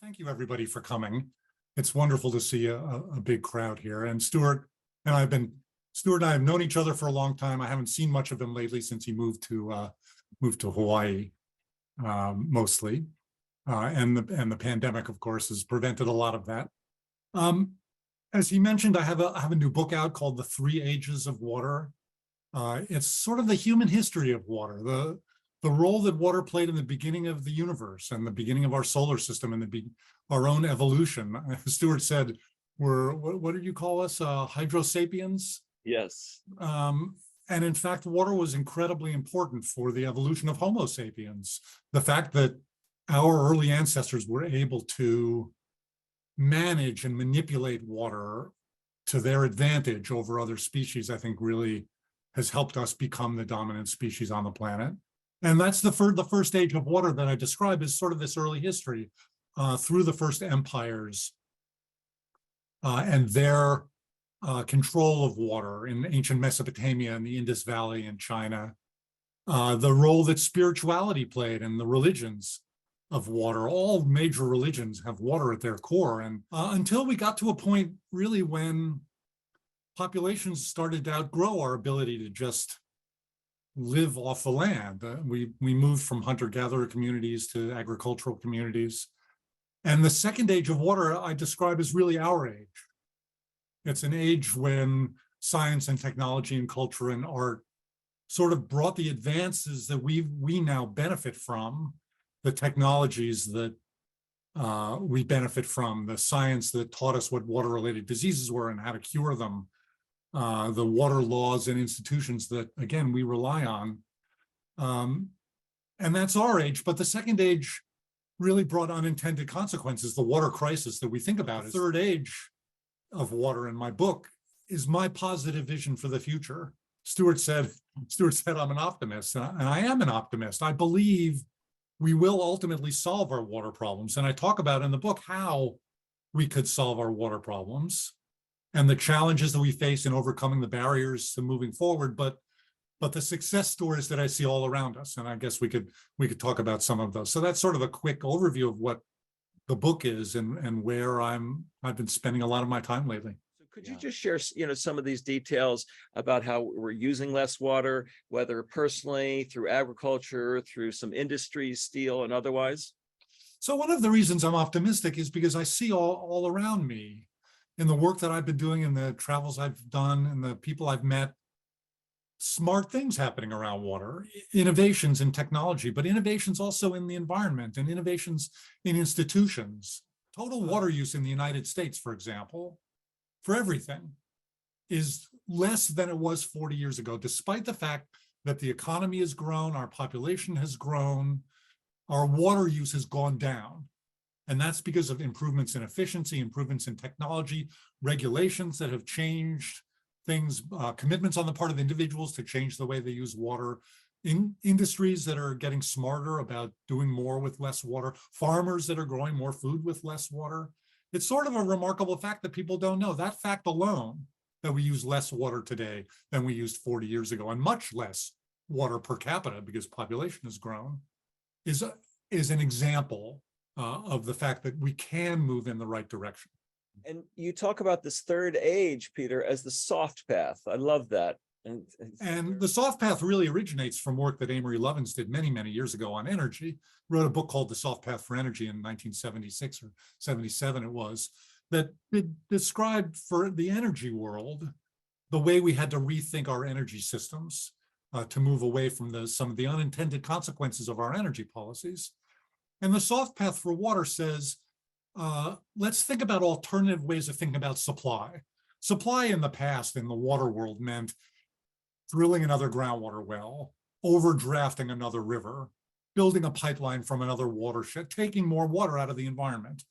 Thank you, everybody, for coming. It's wonderful to see a big crowd here. And Stuart and I have known each other for a long time. I haven't seen much of him lately since he moved to Hawaii, mostly, and the pandemic, of course, has prevented a lot of that. As he mentioned, I have a new book out called The Three Ages of Water. It's sort of the human history of water, the role that water played in the beginning of the universe and the beginning of our solar system and our own evolution. Stuart said, what did you call us? Hydrosapiens? Yes. And in fact, water was incredibly important for the evolution of Homo sapiens. The fact that our early ancestors were able to manage and manipulate water to their advantage over other species, I think really has helped us become the dominant species on the planet. And that's the first age of water that I describe as sort of this early history through the first empires and their control of water in ancient Mesopotamia and the Indus Valley in China, the role that spirituality played in the religions of water. All major religions have water at their core. And until we got to a point really when populations started to outgrow our ability to just live off the land. We moved from hunter-gatherer communities to agricultural communities. And the second age of water I describe as really our age. It's an age when science and technology and culture and art sort of brought the advances that we now benefit from, the technologies that we benefit from, the science that taught us what water-related diseases were and how to cure them, the water laws and institutions that, again, we rely on. And that's our age, but the second age really brought unintended consequences. The water crisis that we think about, the third age of water in my book, is my positive vision for the future. Stuart said I'm an optimist, and I am an optimist. I believe we will ultimately solve our water problems. And I talk about in the book how we could solve our water problems and the challenges that we face in overcoming the barriers to moving forward, but the success stories that I see all around us. And I guess we could talk about some of those. So that's sort of a quick overview of what the book is and where I've been spending a lot of my time lately. So could you just share, some of these details about how we're using less water, whether personally, through agriculture, through some industries, steel and otherwise? So one of the reasons I'm optimistic is because I see all around me in the work that I've been doing, in the travels I've done, and the people I've met, smart things happening around water, innovations in technology, but innovations also in the environment and innovations in institutions. Total water use in the United States, for example, for everything, is less than it was 40 years ago, despite the fact that the economy has grown, our population has grown, our water use has gone down. And that's because of improvements in efficiency, improvements in technology, regulations that have changed things, commitments on the part of individuals to change the way they use water, in industries that are getting smarter about doing more with less water, farmers that are growing more food with less water. It's sort of a remarkable fact that people don't know. That fact alone, that we use less water today than we used 40 years ago, and much less water per capita because population has grown, is an example of the fact that we can move in the right direction. And you talk about this third age, Peter, as the soft path. I love that. And the soft path really originates from work that Amory Lovins did many, many years ago on energy. Wrote a book called The Soft Path for Energy in 1976 or 77 it was, that it described for the energy world the way we had to rethink our energy systems to move away from some of the unintended consequences of our energy policies. And the soft path for water says, let's think about alternative ways of thinking about supply. Supply in the past in the water world meant drilling another groundwater well, overdrafting another river, building a pipeline from another watershed, taking more water out of the environment.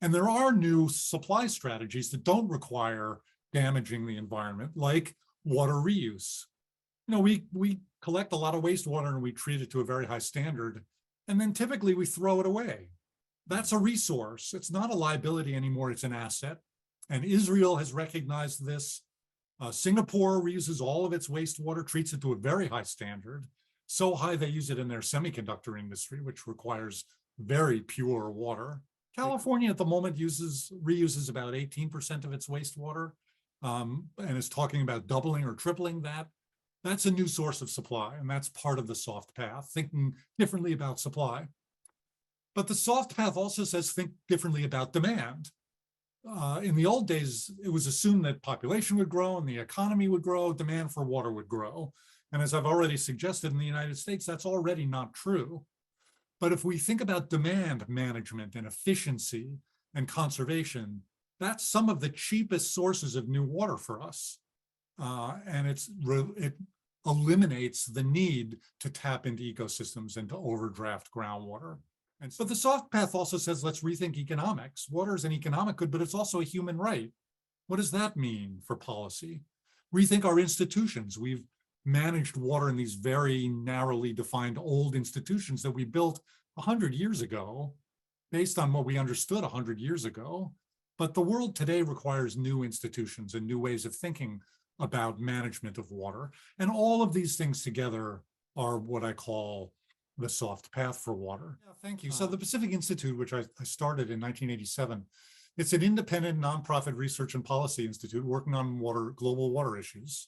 And there are new supply strategies that don't require damaging the environment, like water reuse. We collect a lot of wastewater and we treat it to a very high standard, and then typically we throw it away. That's a resource. It's not a liability anymore, it's an asset. And Israel has recognized this. Singapore reuses all of its wastewater, treats it to a very high standard, so high they use it in their semiconductor industry, which requires very pure water. California at the moment reuses about 18% of its wastewater, and is talking about doubling or tripling that. That's a new source of supply, and that's part of the soft path, thinking differently about supply. But the soft path also says think differently about demand. In the old days, it was assumed that population would grow and the economy would grow, demand for water would grow. And as I've already suggested, in the United States, that's already not true. But if we think about demand management and efficiency and conservation, that's some of the cheapest sources of new water for us. And it eliminates the need to tap into ecosystems and to overdraft groundwater. But the soft path also says, let's rethink economics. Water is an economic good, but it's also a human right. What does that mean for policy? Rethink our institutions. We've managed water in these very narrowly defined old institutions that we built 100 years ago, based on what we understood 100 years ago. But the world today requires new institutions and new ways of thinking about management of water. And all of these things together are what I call the soft path for water. Yeah, thank you. So the Pacific Institute, which I started in 1987, it's an independent nonprofit research and policy institute working on global water issues.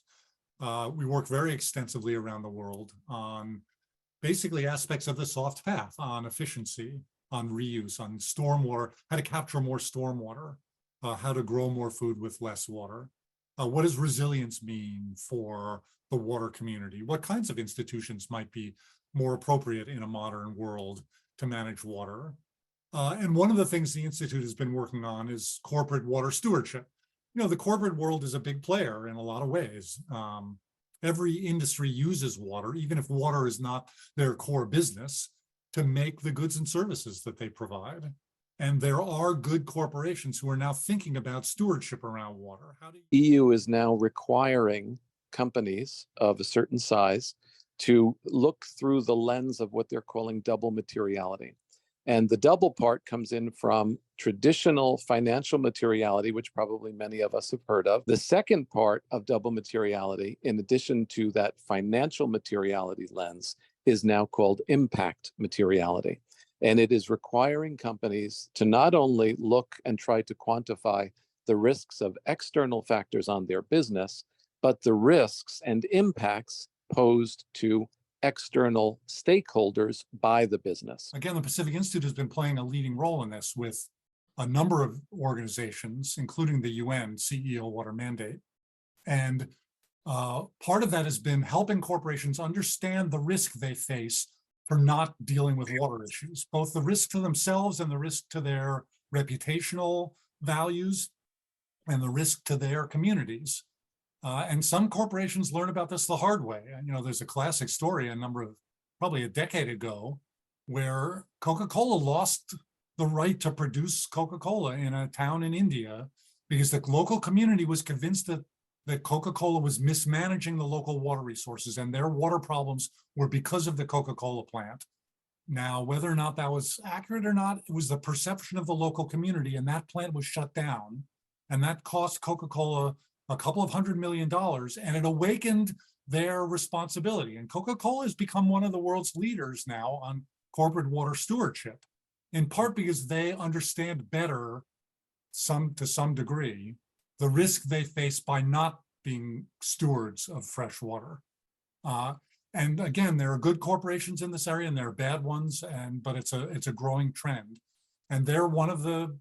We work very extensively around the world on basically aspects of the soft path, on efficiency, on reuse, on stormwater, how to capture more stormwater, how to grow more food with less water. What does resilience mean for the water community? What kinds of institutions might be more appropriate in a modern world to manage water? And one of the things the Institute has been working on is corporate water stewardship. You know, the corporate world is a big player in a lot of ways. Every industry uses water, even if water is not their core business, to make the goods and services that they provide. And there are good corporations who are now thinking about stewardship around water. EU is now requiring companies of a certain size to look through the lens of what they're calling double materiality. And the double part comes in from traditional financial materiality, which probably many of us have heard of. The second part of double materiality, in addition to that financial materiality lens, is now called impact materiality. And it is requiring companies to not only look and try to quantify the risks of external factors on their business, but the risks and impacts posed to external stakeholders by the business. Again, the Pacific Institute has been playing a leading role in this with a number of organizations, including the UN CEO Water Mandate. And part of that has been helping corporations understand the risk they face for not dealing with water issues, both the risk to themselves and the risk to their reputational values and the risk to their communities. And some corporations learn about this the hard way. You know, there's a classic story probably a decade ago, where Coca-Cola lost the right to produce Coca-Cola in a town in India because the local community was convinced that Coca-Cola was mismanaging the local water resources, and their water problems were because of the Coca-Cola plant. Now, whether or not that was accurate or not, it was the perception of the local community, and that plant was shut down. And that cost Coca-Cola a couple of $100 million, and it awakened their responsibility. And Coca-Cola has become one of the world's leaders now on corporate water stewardship, in part because they understand better, to some degree, the risk they face by not being stewards of fresh water. And again, there are good corporations in this area and there are bad ones, but it's a growing trend. And they're one of the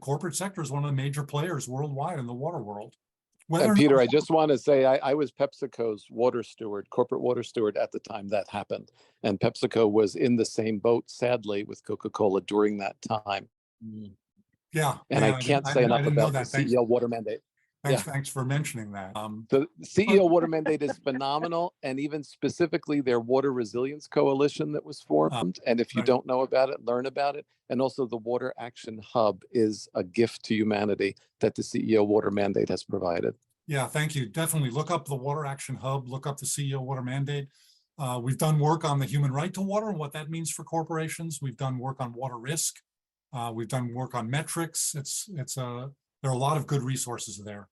corporate sector is one of the major players worldwide in the water world. And Peter, I just want to say I was PepsiCo's water steward, corporate water steward at the time that happened. And PepsiCo was in the same boat, sadly, with Coca-Cola during that time. Yeah. And I can't say enough about the CEO water mandate. Thanks for mentioning that. The CEO water mandate is phenomenal, and even specifically their water resilience coalition that was formed. And if you don't know about it, learn about it. And also the Water Action Hub is a gift to humanity that the CEO water mandate has provided. Yeah, thank you. Definitely look up the Water Action Hub, look up the CEO water mandate. We've done work on the human right to water and what that means for corporations. We've done work on water risk. We've done work on metrics. There are a lot of good resources there.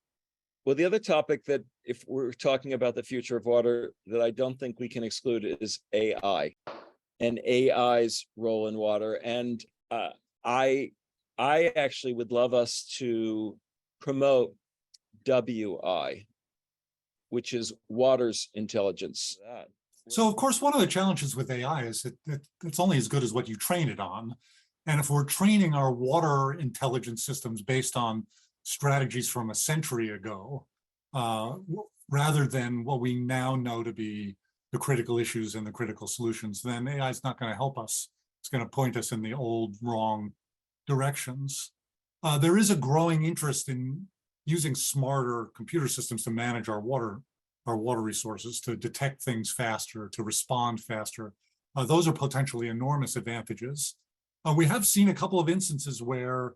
Well, the other topic that, if we're talking about the future of water, that I don't think we can exclude is AI and AI's role in water. And I actually would love us to promote WI, which is water's intelligence. So of course, one of the challenges with AI is that it's only as good as what you train it on. And if we're training our water intelligence systems based on strategies from a century ago, rather than what we now know to be the critical issues and the critical solutions, then AI is not going to help us. It's going to point us in the old, wrong directions. There is a growing interest in using smarter computer systems to manage our water resources, to detect things faster, to respond faster. Those are potentially enormous advantages. We have seen a couple of instances where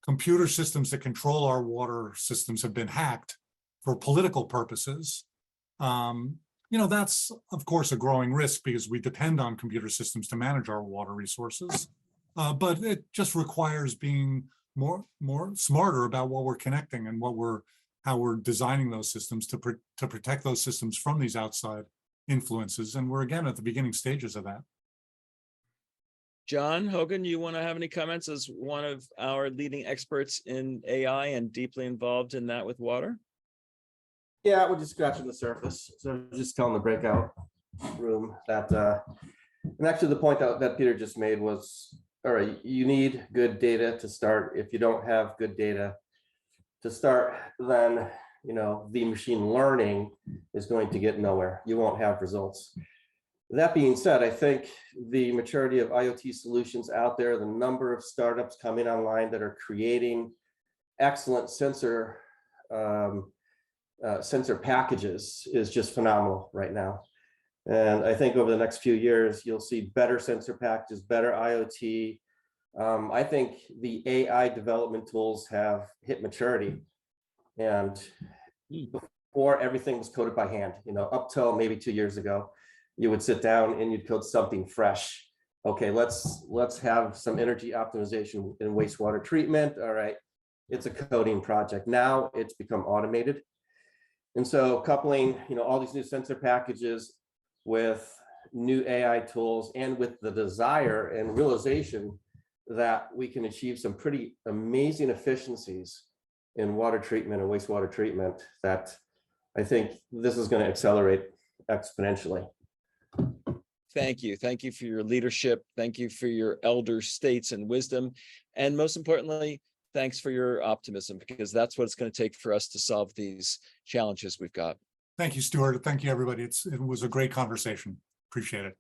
computer systems that control our water systems have been hacked for political purposes. That's of course a growing risk because we depend on computer systems to manage our water resources. But it just requires being more smarter about what we're connecting and how we're designing those systems to protect those systems from these outside influences. And we're again at the beginning stages of that. John Hogan, you want to have any comments as one of our leading experts in AI and deeply involved in that with water? Yeah, we're just scratching the surface. So I was just telling the breakout room that, and actually the point that Peter just made was, all right, you need good data to start. If you don't have good data to start, then, the machine learning is going to get nowhere. You won't have results. That being said, I think the maturity of IoT solutions out there, the number of startups coming online that are creating excellent sensor packages is just phenomenal right now. And I think over the next few years, you'll see better sensor packages, better IoT. I think the AI development tools have hit maturity. And before, everything was coded by hand, up till maybe 2 years ago. You would sit down and you'd code something fresh. Okay, let's have some energy optimization in wastewater treatment. All right, it's a coding project. Now it's become automated. And so coupling, all these new sensor packages with new AI tools and with the desire and realization that we can achieve some pretty amazing efficiencies in water treatment and wastewater treatment, that I think this is going to accelerate exponentially. Thank you. Thank you for your leadership. Thank you for your elder states and wisdom. And most importantly, thanks for your optimism, because that's what it's going to take for us to solve these challenges we've got. Thank you, Stuart. Thank you, everybody. It was a great conversation. Appreciate it.